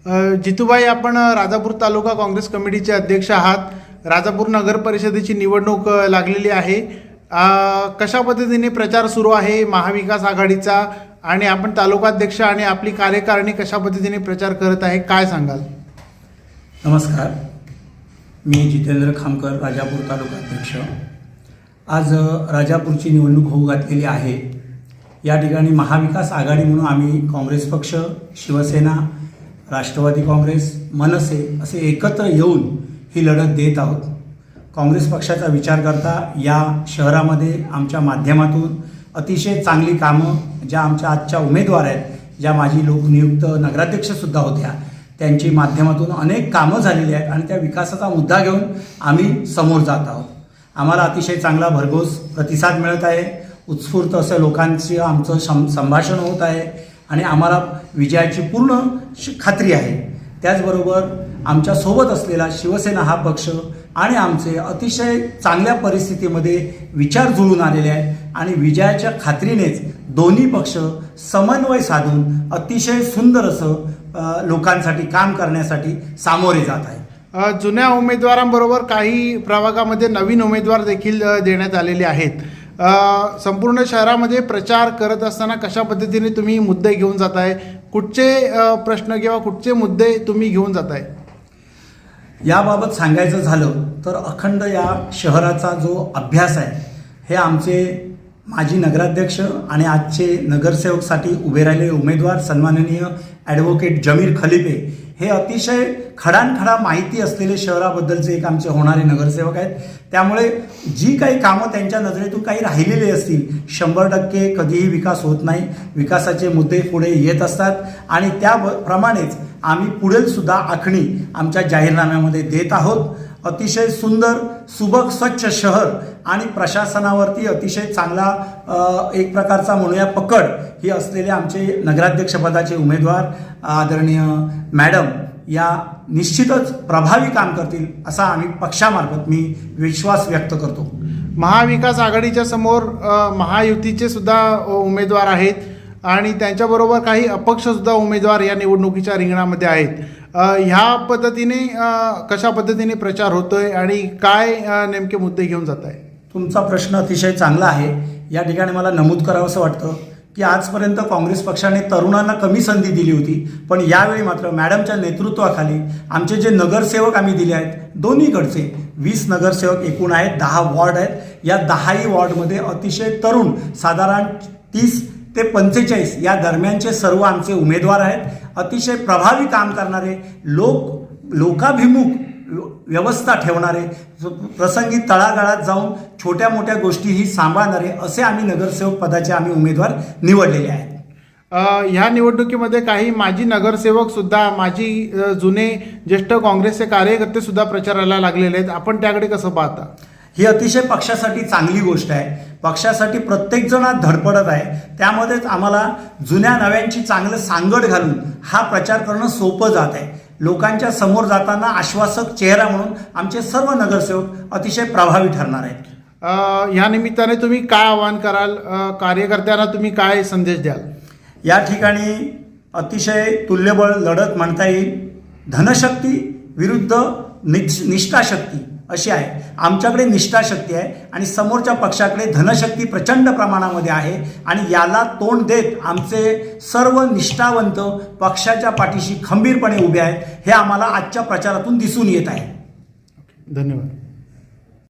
जितूबाई, आपण राजापूर तालुका काँग्रेस कमिटीचे अध्यक्ष आहात। राजापूर नगर परिषदेची निवडणूक लागलेली आहे। कशा पद्धतीने प्रचार सुरू आहे महाविकास आघाडीचा, आणि आपण तालुकाध्यक्ष आणि आपली कार्यकारिणी कशा पद्धतीने प्रचार करत आहे, काय सांगाल? नमस्कार, मी जितेंद्र खामकर, राजापूर तालुका अध्यक्ष। आज राजापूरची निवडणूक होऊ घातलेली आहे। या ठिकाणी महाविकास आघाडी म्हणून आम्ही काँग्रेस पक्ष, शिवसेना, राष्ट्रवादी काँग्रेस, मनसे असे एकत्र येऊन ही लढत देत आहोत। काँग्रेस पक्षाचा विचार करता या शहरामध्ये आमच्या माध्यमातून अतिशय चांगली कामं, ज्या आमच्या आजच्या उमेदवार आहेत, ज्या माजी लोकनियुक्त नगराध्यक्षसुद्धा होत्या, त्यांची माध्यमातून अनेक कामं झालेली आहेत आणि त्या विकासाचा मुद्दा घेऊन आम्ही समोर जात आहोत। आम्हाला अतिशय चांगला भरघोस प्रतिसाद मिळत आहे। उत्स्फूर्त असं लोकांची आमचं संभाषण होत आहे आणि आम्हाला विजयाची पूर्ण खात्री आहे। त्याचबरोबर आमच्यासोबत असलेला शिवसेना हा पक्ष आणि आमचे अतिशय चांगल्या परिस्थितीमध्ये विचार जुळून आलेले आहेत आणि विजयाच्या खात्रीनेच दोन्ही पक्ष समन्वय साधून अतिशय सुंदर असं लोकांसाठी काम करण्यासाठी सामोरे जात आहेत। जुन्या उमेदवारांबरोबर काही प्रभागामध्ये नवीन उमेदवार देखील देण्यात आलेले आहेत। संपूर्ण शहरामध्ये प्रचार करत असताना कशा पद्धतीने तुम्ही मुद्दे घेऊन जाताय, कुठचे प्रश्न किंवा कुठचे मुद्दे तुम्ही घेऊन जाताय? याबाबत सांगायचं झालं तर अखंड या शहराचा जो अभ्यास आहे, हे आमचे माजी नगराध्यक्ष आणि आजचे नगरसेवकसाठी उभे राहिलेले उमेदवार सन्माननीय ॲडव्होकेट जमीर खलिफे हे अतिशय खडानखडा माहिती असलेले शहराबद्दलचे एक आमचे होणारे नगरसेवक आहेत। त्यामुळे जी काही कामं त्यांच्या नजरेतून काही राहिलेली असतील, 100% कधीही विकास होत नाही, विकासाचे मुद्दे पुढे येत असतात आणि त्याप्रमाणेच आम्ही पुढील सुद्धा आखणी आमच्या जाहीरनाम्यामध्ये देत आहोत। अतिशय सुंदर, सुबक, स्वच्छ शहर आणि प्रशासनावरती अतिशय चांगला एक प्रकारचा म्हणूया पकड ही असलेले आमचे नगराध्यक्षपदाचे उमेदवार आदरणीय मॅडम या निश्चितच प्रभावी काम करतील असा आम्ही पक्षामार्फत मी विश्वास व्यक्त करतो। महाविकास आघाडीच्या समोर महायुतीचे सुद्धा उमेदवार आहेत आणि त्यांच्याबरोबर काही अपक्षसुद्धा उमेदवार या निवडणुकीच्या रिंगणामध्ये आहेत। ह्या पद्धतीने कशा पद्धतीने प्रचार होतोय आणि काय नेमके मुद्दे घेऊन जात आहे? तुमचा प्रश्न अतिशय चांगला आहे। या ठिकाणी मला नमूद करावं असं वाटतं की आजपर्यंत काँग्रेस पक्षाने तरुणांना कमी संधी दिली होती, पण यावेळी मात्र मॅडमच्या नेतृत्वाखाली आमचे जे नगरसेवक आम्ही दिले आहेत, दोन्हीकडचे 20 नगरसेवक एकूण आहेत, 10 वॉर्ड आहेत। या 10ही वॉर्डमध्ये अतिशय तरुण, साधारण 30 ते 45 या दरम्यानचे सर्व आमचे उमेदवार आहेत। अतिशय प्रभावी काम करणारे, लोकाभिमुख व्यवस्था ठेवणारे, प्रसंगी तळागाळात जाऊन छोट्या मोठ्या गोष्टीही सांभाळणारे असे आम्ही नगरसेवक पदाचे आम्ही उमेदवार निवडलेले आहेत। ह्या निवडणुकीमध्ये काही माजी नगरसेवक सुद्धा, माजी जुने ज्येष्ठ काँग्रेसचे कार्यकर्ते सुद्धा प्रचाराला लागलेले आहेत, आपण त्याकडे कसं पाहता? ही अतिशय पक्षासाठी चांगली गोष्ट आहे। पक्षासाठी प्रत्येकजण आज धडपडत आहे, त्यामध्येच आम्हाला जुन्या नव्यांची चांगलं सांगड घालून हा प्रचार करणं सोपं जात आहे। लोकांच्या समोर जाताना आश्वासक चेहरा म्हणून आमचे सर्व नगरसेवक अतिशय प्रभावी ठरणार आहेत। या निमित्ताने तुम्ही काय आवाहन कराल, कार्यकर्त्यांना तुम्ही काय संदेश द्याल? या ठिकाणी अतिशय तुल्यबळ लढत म्हणता येईल। धनशक्ती विरुद्ध निष्ठाशक्ती अशी आहे। आमच्याकडे निष्ठाशक्ती आहे आणि समोरच्या पक्षाकडे धनशक्ती प्रचंड प्रमाणामध्ये आहे आणि याला तोंड देत आमचे सर्व निष्ठावंत पक्षाच्या पाठीशी खंबीरपणे उभे आहेत, हे आम्हाला आजच्या प्रचारातून दिसून येत आहे। धन्यवाद।